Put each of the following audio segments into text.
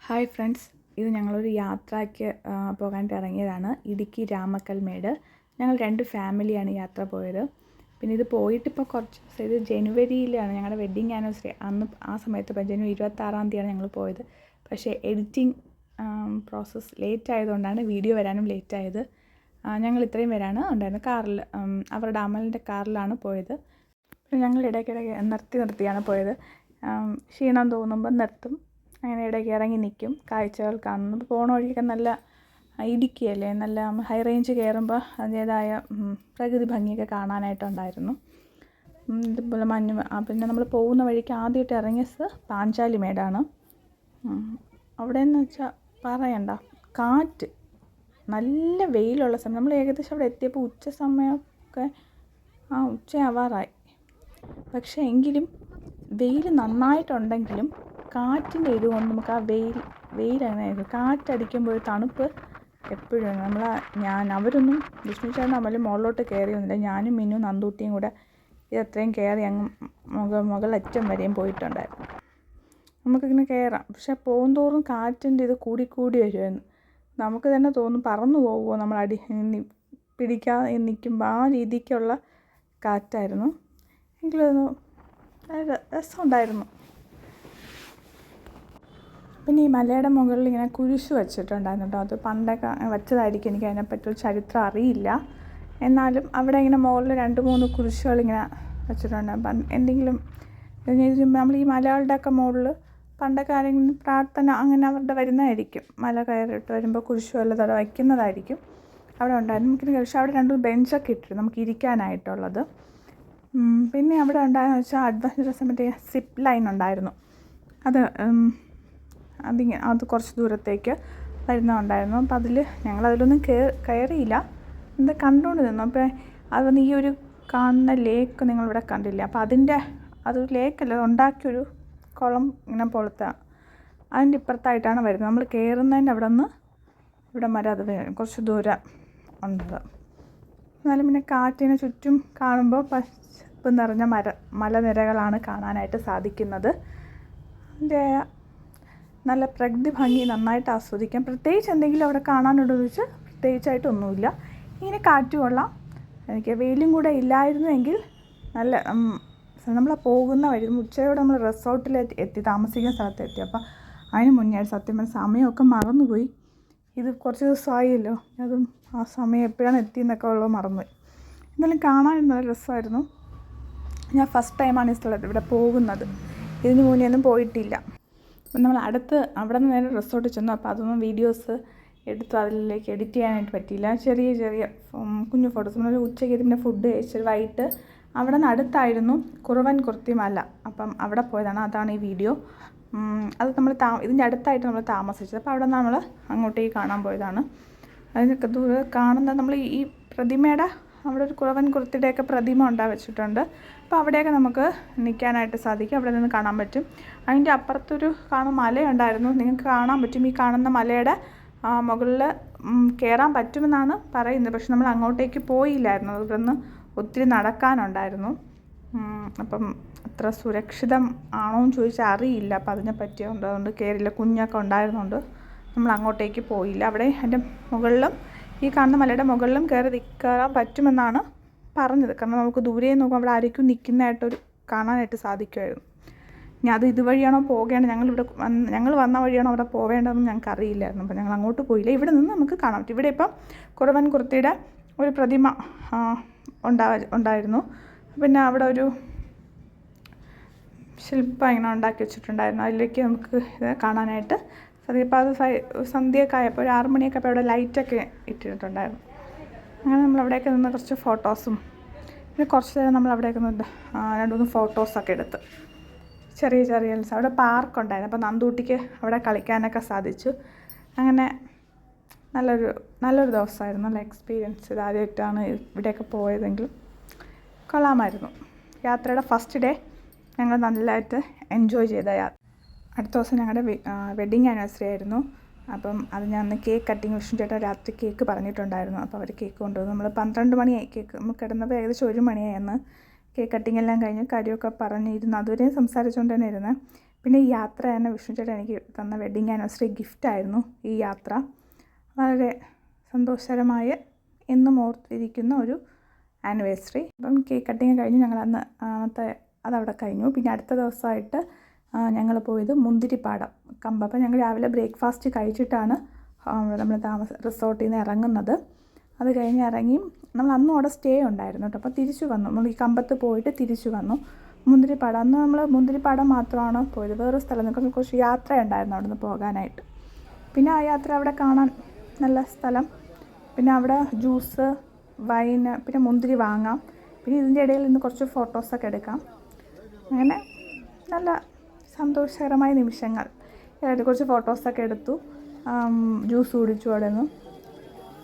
Hi friends, ഇത് ഞങ്ങളൊരു യാത്രയ്ക്ക് പോകാനായിട്ട് ഇറങ്ങിയതാണ്. ഇടുക്കി രാമക്കൽമേട്. ഞങ്ങൾ 2 ഫാമിലിയാണ് യാത്ര പോയത്. പിന്നെ ഇത് പോയിട്ടിപ്പോൾ കുറച്ച് ദിവസം, ഇത് ജനുവരിയിലാണ് ഞങ്ങളുടെ വെഡ്ഡിങ് ആനിവേഴ്സറി. അന്ന് ആ സമയത്ത് ജനുവരി 26-ാം തീയതിയാണ് ഞങ്ങൾ പോയത്. പക്ഷേ എഡിറ്റിംഗ് പ്രോസസ്സ് ലേറ്റ് ആയതുകൊണ്ടാണ് വീഡിയോ വരാനും ലേറ്റായത്. ഞങ്ങൾ ഇത്രയും പേരാണ് ഉണ്ടായിരുന്നത്. കാറിൽ, അവരുടെ അമലിൻ്റെ കാറിലാണ് പോയത്. പിന്നെ ഞങ്ങൾ ഇടയ്ക്കിടയ്ക്ക് നിർത്തിയാണ് പോയത്. ക്ഷീണം തോന്നുമ്പോൾ നിർത്തും. അങ്ങനെ ഇടയ്ക്ക് ഇറങ്ങി നിൽക്കും, കാഴ്ചകൾ കാണുന്നു. പോണ വഴിയൊക്കെ നല്ല ഇടുക്കിയല്ലേ, നല്ല ഹൈ റേഞ്ച് കയറുമ്പോൾ അതിൻ്റേതായ പ്രകൃതി ഭംഗിയൊക്കെ കാണാനായിട്ടുണ്ടായിരുന്നു. ഇതുപോലെ പിന്നെ നമ്മൾ പോകുന്ന വഴിക്ക് ആദ്യമായിട്ട് ഇറങ്ങിയത് പാഞ്ചാലിമേടാണ്. അവിടെയെന്ന് വെച്ചാൽ പറയണ്ട, കാറ്റ്, നല്ല വെയിലുള്ള സമയം. നമ്മൾ ഏകദേശം അവിടെ എത്തിയപ്പോൾ ഉച്ച സമയമൊക്കെ ഉച്ചയാവാറായി. പക്ഷേ എങ്കിലും വെയിൽ നന്നായിട്ടുണ്ടെങ്കിലും കാറ്റിൻ്റെ ഇതുകൊണ്ട് നമുക്ക് ആ വെയിൽ അങ്ങനെയായിരുന്നു. കാറ്റടിക്കുമ്പോൾ ഒരു തണുപ്പ് എപ്പോഴും അവരൊന്നും വിഷ്ണുചേട്ടൻ അമലും മുകളിലോട്ട് കയറിയൊന്നുമില്ല. ഞാനും മിന്നും നന്ദൂട്ടിയും കൂടെ ഇതത്രയും കയറി അങ്ങ് മുകളറ്റം വരെയും പോയിട്ടുണ്ടായിരുന്നു. നമുക്കിങ്ങനെ കയറാം, പക്ഷെ പോകുന്തോറും കാറ്റിൻ്റെ ഇത് കൂടി വരുമായിരുന്നു. നമുക്ക് തന്നെ തോന്നും പറന്നു പോകുമോ നമ്മൾ പിടിക്കാതെ നിൽക്കുമ്പോൾ. ആ രീതിക്കുള്ള കാറ്റായിരുന്നു. എങ്കിലും രസമുണ്ടായിരുന്നു. പിന്നെ ഈ മലയുടെ മുകളിൽ ഇങ്ങനെ കുരിശ് വെച്ചിട്ടുണ്ടായിരുന്നു കേട്ടോ. അത് പണ്ടൊക്കെ വെച്ചതായിരിക്കും, എനിക്ക് അതിനെപ്പറ്റി ഒരു ചരിത്രം അറിയില്ല. എന്നാലും അവിടെ ഇങ്ങനെ മുകളിൽ 2-3 കുരിശുകളിങ്ങനെ വെച്ചിട്ടുണ്ട്. എന്തെങ്കിലും നമ്മൾ ഈ മലകളുടെയൊക്കെ മുകളിൽ പണ്ടൊക്കെ ആരെങ്കിലും പ്രാർത്ഥന അങ്ങനെ അവരുടെ വരുന്നതായിരിക്കും. മല കയറിയിട്ട് വരുമ്പോൾ കുരിശു വല്ലതോടെ വയ്ക്കുന്നതായിരിക്കും. അവിടെ ഉണ്ടായിരുന്നു. നമുക്കിനി പക്ഷേ അവിടെ 2 ബെഞ്ചൊക്കെ ഇട്ടിരുന്നു നമുക്ക് ഇരിക്കാനായിട്ടുള്ളത്. പിന്നെ അവിടെ ഉണ്ടായെന്ന് വെച്ചാൽ അഡ്വഞ്ചറസ് മറ്റേ സിപ്പ് ലൈൻ ഉണ്ടായിരുന്നു. അത് കുറച്ച് ദൂരത്തേക്ക് വരുന്നുണ്ടായിരുന്നു. അപ്പോൾ ഞങ്ങളതിലൊന്നും കയറിയില്ല, എന്താ കണ്ടുകൊണ്ട് നിന്നു. അപ്പോൾ അത് ഈ ഒരു കാണുന്ന ലേക്ക് നിങ്ങളിവിടെ കണ്ടില്ല. അപ്പോൾ അതൊരു ലേക്കല്ല, ഉണ്ടാക്കിയൊരു കുളം ഇങ്ങനെ പോലത്തെ, അതിൻ്റെ ഇപ്പുറത്തായിട്ടാണ് വരുന്നത്. നമ്മൾ കയറുന്നതിൻ്റെ അവിടെ നിന്ന് ഇവിടെ വരെ അത് കുറച്ച് ദൂരം ഉണ്ട്. എന്നാലും പിന്നെ കാറ്റിനെ ചുറ്റും കാണുമ്പോൾ പച്ചപ്പ് നിറഞ്ഞ മലനിരകളാണ് കാണാനായിട്ട് സാധിക്കുന്നത്. അതിൻ്റെ നല്ല പ്രകൃതി ഭംഗി നന്നായിട്ട് ആസ്വദിക്കാം. പ്രത്യേകിച്ച് എന്തെങ്കിലും അവിടെ കാണാനുണ്ടെന്ന് വെച്ചാൽ പ്രത്യേകിച്ചായിട്ടൊന്നുമില്ല. ഇങ്ങനെ കാറ്റ് കൊള്ളാം. എനിക്ക് വെയിലും കൂടെ ഇല്ലായിരുന്നുവെങ്കിൽ നല്ല നമ്മൾ പോകുന്ന വഴി ഉച്ചയോടെ നമ്മൾ റിസോർട്ടിൽ താമസിക്കുന്ന സ്ഥലത്തെത്തി. അപ്പോൾ അതിന് മുന്നേ സത്യം പറഞ്ഞ സമയമൊക്കെ മറന്നുപോയി. ഇത് കുറച്ച് ദിവസമായല്ലോ, അതും ആ സമയം എപ്പോഴാണ് എത്തിയെന്നൊക്കെ ഉള്ളത് മറന്നുപോയി. എന്നാലും കാണാൻ നല്ല രസമായിരുന്നു. ഞാൻ ഫസ്റ്റ് ടൈമാണ് ഈ സ്ഥലത്ത് ഇവിടെ പോകുന്നത്. ഇതിന് മുന്നേ ഒന്നും പോയിട്ടില്ല. അപ്പം നമ്മൾ അവിടെ നിന്ന് നേരെ റിസോർട്ടിൽ ചെന്നു. അപ്പോൾ അതൊന്നും വീഡിയോസ് എടുത്ത് അതിലേക്ക് എഡിറ്റ് ചെയ്യാനായിട്ട് പറ്റിയില്ല. ചെറിയ കുഞ്ഞു ഫോട്ടോസ്. നമ്മൾ ഉച്ചയ്ക്ക് പിന്നെ ഫുഡ് കഴിച്ചൊരു വൈകിട്ട് അവിടെ നിന്ന് അടുത്തായിരുന്നു കുറുവൻകുറുത്തി മല. അപ്പം അവിടെ പോയതാണ്. അതാണ് ഈ വീഡിയോ. അത് നമ്മൾ ഇതിൻ്റെ അടുത്തായിട്ട് നമ്മൾ താമസിച്ചത്. അപ്പോൾ അവിടെ നിന്ന് നമ്മൾ അങ്ങോട്ടേക്ക് കാണാൻ പോയതാണ്. അതിനൊക്കെ ദൂരെ കാണുന്നത് നമ്മൾ ഈ പ്രതിമയുടെ അവിടെ ഒരു കുറുവൻകുറുത്തിയുടെയൊക്കെ പ്രതിമ വെച്ചിട്ടുണ്ട്. അപ്പോൾ അവിടെയൊക്കെ നമുക്ക് നിൽക്കാനായിട്ട് സാധിക്കും. അവിടെ നിന്ന് കാണാൻ പറ്റും. അതിൻ്റെ അപ്പുറത്തൊരു മലയുണ്ടായിരുന്നു, നിങ്ങൾക്ക് കാണാൻ പറ്റും. ഈ കാണുന്ന മലയുടെ മുകളിൽ കയറാൻ പറ്റുമെന്നാണ് പറയുന്നത്. പക്ഷെ നമ്മൾ അങ്ങോട്ടേക്ക് പോയില്ലായിരുന്നു. ഇവിടെ നിന്ന് ഒത്തിരി നടക്കാനുണ്ടായിരുന്നു. അപ്പം അത്ര സുരക്ഷിതം ആണോ എന്ന് ചോദിച്ചാൽ അറിയില്ല. അപ്പം അതിനെപ്പറ്റി അതുകൊണ്ട് കയറില്ല. കുഞ്ഞൊക്കെ ഉണ്ടായിരുന്നുകൊണ്ട് നമ്മൾ അങ്ങോട്ടേക്ക് പോയില്ല. അവിടെ അതിൻ്റെ മുകളിലും ഈ കാണുന്ന മലയുടെ മുകളിലും കയറാൻ പറ്റുമെന്നാണ് പറഞ്ഞത്. കാരണം നമുക്ക് ദൂരെ നോക്കുമ്പോൾ അവിടെ ആരെങ്കിലും നിൽക്കുന്നതായിട്ടൊരു കാണാനായിട്ട് സാധിക്കുമായിരുന്നു. ഇനി അത് ഇതുവഴിയാണോ പോകേണ്ടത്, ഞങ്ങൾ വന്ന വഴിയാണോ അവിടെ പോവേണ്ടതെന്ന് ഞങ്ങൾക്ക് അറിയില്ലായിരുന്നു. അപ്പോൾ ഞങ്ങൾ അങ്ങോട്ട് പോയില്ല. ഇവിടെ നിന്ന് നമുക്ക് കാണാൻ പറ്റും. ഇവിടെ ഇപ്പം കുറുവൻകുറുത്തിയുടെ ഒരു പ്രതിമ ഉണ്ടായിരുന്നു. പിന്നെ അവിടെ ഒരു ശില്പം ഇങ്ങനെ ഉണ്ടാക്കി വെച്ചിട്ടുണ്ടായിരുന്നു. അതിലേക്ക് നമുക്ക് ഇത് കാണാനായിട്ട് സാധിക്കും. അപ്പോൾ അത് സന്ധ്യയൊക്കെ ആയപ്പോൾ ഒരു 6 മണിയൊക്കെ അപ്പോൾ അവിടെ ലൈറ്റൊക്കെ ഇട്ടിട്ടുണ്ടായിരുന്നു. അങ്ങനെ നമ്മൾ അവിടെയൊക്കെ നിന്ന് കുറച്ച് ഫോട്ടോസും പിന്നെ കുറച്ച് നേരം നമ്മൾ അവിടെയൊക്കെ നിന്ന് 2-3 ഫോട്ടോസൊക്കെ എടുത്ത് ചെറിയ അവിടെ പാർക്കുണ്ടായിരുന്നു. അപ്പോൾ നന്ദൂട്ടിക്ക് അവിടെ കളിക്കാനൊക്കെ സാധിച്ചു. അങ്ങനെ നല്ലൊരു ദിവസമായിരുന്നു, നല്ല എക്സ്പീരിയൻസ്. ഇത് ആദ്യമായിട്ടാണ് ഇവിടെയൊക്കെ പോയതെങ്കിലും കൊള്ളാമായിരുന്നു. യാത്രയുടെ ഫസ്റ്റ് ഡേ ഞങ്ങൾ നല്ലതായിട്ട് എൻജോയ് ചെയ്ത അടുത്ത ദിവസം ഞങ്ങളുടെ വെഡ്ഡിങ് ആനിവേഴ്സറി ആയിരുന്നു. അപ്പം അത് ഞാൻ കേക്ക് കട്ടിങ് വിഷ്ണു ചേട്ടൻ രാത്രി കേക്ക് പറഞ്ഞിട്ടുണ്ടായിരുന്നു. അപ്പോൾ അവർ കേക്ക് കൊണ്ടുവന്നു. നമ്മൾ 12 മണിയായി കേക്ക് നമ്മൾ കിടന്നപ്പോൾ ഏകദേശം 1 മണിയായി. അന്ന് കേക്ക് കട്ടിങ് എല്ലാം കഴിഞ്ഞ് കാര്യമൊക്കെ പറഞ്ഞിരുന്നു. അതുവരെയും സംസാരിച്ചുകൊണ്ട് തന്നെ ഇരുന്നത്. പിന്നെ ഈ യാത്ര തന്നെ വിഷ്ണു ചേട്ടൻ എനിക്ക് തന്ന വെഡ്ഡിങ് ആനിവേഴ്സറി ഗിഫ്റ്റായിരുന്നു ഈ യാത്ര. വളരെ സന്തോഷകരമായ എന്നും ഓർത്തിരിക്കുന്ന ഒരു ആനിവേഴ്സറി. അപ്പം കേക്ക് കട്ടിങ് കഴിഞ്ഞു. ഞങ്ങൾ അന്നത്തെ അതവിടെ കഴിഞ്ഞു. പിന്നെ അടുത്ത ദിവസമായിട്ട് ഞങ്ങൾ പോയത് മുന്തിരിപ്പാടം കമ്പ്. അപ്പം ഞങ്ങൾ രാവിലെ ബ്രേക്ക്ഫാസ്റ്റ് കഴിച്ചിട്ടാണ് നമ്മൾ റിസോർട്ടിൽ നിന്ന് ഇറങ്ങുന്നത്. അത് കഴിഞ്ഞ് ഇറങ്ങി നമ്മൾ അന്നും അവിടെ സ്റ്റേ ഉണ്ടായിരുന്നു കേട്ടോ. അപ്പോൾ തിരിച്ചു വന്നു. നമ്മൾ ഈ കമ്പത്ത് പോയിട്ട് തിരിച്ചു വന്നു. മുന്തിരിപ്പാടം അന്ന് നമ്മൾ മുന്തിരിപ്പാടം മാത്രമാണ് പോയത്. വേറൊരു സ്ഥലം കുറച്ച് യാത്ര ഉണ്ടായിരുന്നു അവിടെ നിന്ന് പോകാനായിട്ട്. പിന്നെ ആ യാത്ര അവിടെ കാണാൻ നല്ല സ്ഥലം. പിന്നെ അവിടെ ജ്യൂസ്, വൈന്, പിന്നെ മുന്തിരി വാങ്ങാം. പിന്നെ ഇതിൻ്റെ ഇടയിൽ നിന്ന് കുറച്ച് ഫോട്ടോസൊക്കെ എടുക്കാം. അങ്ങനെ നല്ല സന്തോഷകരമായ നിമിഷങ്ങൾ. കുറച്ച് ഫോട്ടോസൊക്കെ എടുത്തു. ജ്യൂസ് കുടിച്ചു. അവിടെ നിന്ന്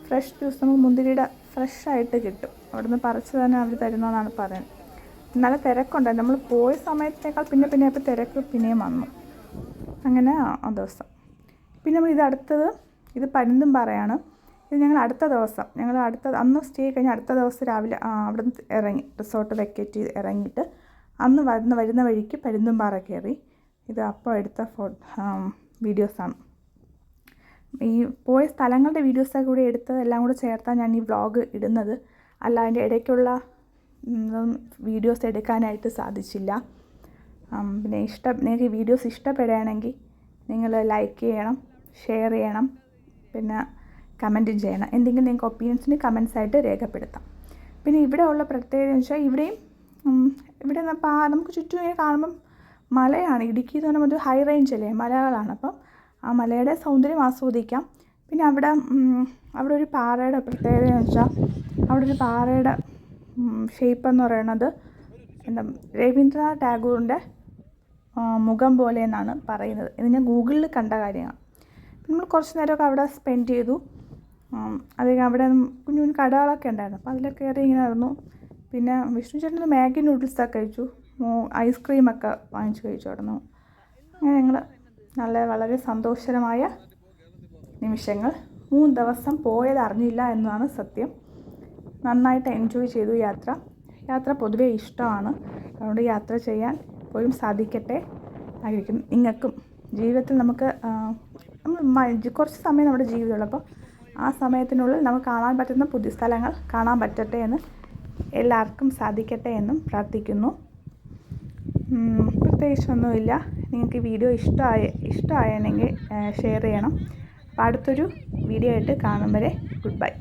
ഫ്രഷ് ജ്യൂസ് നമുക്ക് മുന്തിരിയുടെ ഫ്രഷായിട്ട് കിട്ടും. അവിടെ നിന്ന് പറിച്ച് തന്നെ അവർ തരുന്നതെന്നാണ് പറയുന്നത്. നല്ല തിരക്കുണ്ടായിരുന്നു. നമ്മൾ പോയ സമയത്തേക്കാൾ പിന്നെ ഇപ്പോൾ തിരക്ക് പിന്നെയും വന്നു. അങ്ങനെ ആ ദിവസം. പിന്നെ നമ്മൾ ഇത് പരുന്തുംപാറയാണ്. ഇത് ഞങ്ങൾ അടുത്ത ദിവസം അന്ന് സ്റ്റേ കഴിഞ്ഞ് അടുത്ത ദിവസം രാവിലെ അവിടെ നിന്ന് ഇറങ്ങി റിസോർട്ട് വെക്കേറ്റ് ചെയ്ത് ഇറങ്ങിയിട്ട് അന്ന് വരുന്ന വഴിക്ക് പരുന്തുംപാറ കയറി. ഇത് അപ്പോൾ എടുത്ത വീഡിയോസാണ്. ഈ പോയ സ്ഥലങ്ങളുടെ വീഡിയോസൊക്കെ കൂടി എടുത്തതെല്ലാം കൂടെ ചേർത്താണ് ഞാൻ ഈ വ്ളോഗ് ഇടുന്നത്. അല്ല അതിൻ്റെ ഇടയ്ക്കുള്ള വീഡിയോസ് എടുക്കാനായിട്ട് സാധിച്ചില്ല. പിന്നെ നിങ്ങൾക്ക് ഈ വീഡിയോസ് ഇഷ്ടപ്പെടുകയാണെങ്കിൽ നിങ്ങൾ ലൈക്ക് ചെയ്യണം, ഷെയർ ചെയ്യണം, പിന്നെ കമൻറ്റും ചെയ്യണം. എന്തെങ്കിലും നിങ്ങൾക്ക് ഒപ്പീനിയൻസിന് കമൻസായിട്ട് രേഖപ്പെടുത്താം. പിന്നെ ഇവിടെ ഉള്ള പ്രത്യേകത എന്ന് വെച്ചാൽ ഇവിടെ നമുക്ക് ചുറ്റും ഇങ്ങനെ കാണുമ്പം മലയാണ്. ഇടുക്കി എന്ന് പറയുമ്പോൾ ഒരു ഹൈ റേഞ്ച് അല്ലേ, മലകളാണ്. അപ്പം ആ മലയുടെ സൗന്ദര്യം ആസ്വദിക്കാം. പിന്നെ അവിടെ ഒരു പാറയുടെ പ്രത്യേകത എന്ന് വെച്ചാൽ അവിടെ ഒരു പാറയുടെ ഷേപ്പ് എന്ന് പറയുന്നത് രവീന്ദ്രനാഥ് ടാഗോറിൻ്റെ മുഖം പോലെ എന്നാണ് പറയുന്നത്. ഇത് ഞാൻ ഗൂഗിളിൽ കണ്ട കാര്യമാണ്. നമ്മൾ കുറച്ച് നേരമൊക്കെ അവിടെ സ്പെൻഡ് ചെയ്തു. അവിടെ കുഞ്ഞു കുഞ്ഞു കടകളൊക്കെ ഉണ്ടായിരുന്നു. അപ്പോൾ അതിലൊക്കെ കയറി ഇങ്ങനെ നടന്നു. പിന്നെ വിഷ്ണു ചേട്ടൻ മാഗി നൂഡിൽസൊക്കെ കഴിച്ചു. ഐസ്ക്രീമൊക്കെ വാങ്ങിച്ച് കഴിച്ചു അവിടെ നിന്ന്. അങ്ങനെ ഞങ്ങൾ വളരെ സന്തോഷകരമായ നിമിഷങ്ങൾ. 3 ദിവസം പോയത് അറിഞ്ഞില്ല എന്നതാണ് സത്യം. നന്നായിട്ട് എൻജോയ് ചെയ്തു യാത്ര പൊതുവെ ഇഷ്ടമാണ്. അതുകൊണ്ട് യാത്ര ചെയ്യാൻ എപ്പോഴും സാധിക്കട്ടെ ആയിരിക്കും. നിങ്ങൾക്കും ജീവിതത്തിൽ നമുക്ക് കുറച്ച് സമയം നമ്മുടെ ജീവിതമുള്ളൂ. അപ്പോൾ ആ സമയത്തിനുള്ളിൽ നമുക്ക് കാണാൻ പറ്റുന്ന പുതിയ സ്ഥലങ്ങൾ കാണാൻ പറ്റട്ടെ എന്ന് എല്ലാവർക്കും സാധിക്കട്ടെ എന്നും പ്രാർത്ഥിക്കുന്നു. പ്രത്യേകിച്ചൊന്നുമില്ല. നിങ്ങൾക്ക് വീഡിയോ ഇഷ്ടമായെങ്കിൽ ഷെയർ ചെയ്യണം. അപ്പോൾ അടുത്തൊരു വീഡിയോ ആയിട്ട് കാണും വരെ ഗുഡ് ബൈ.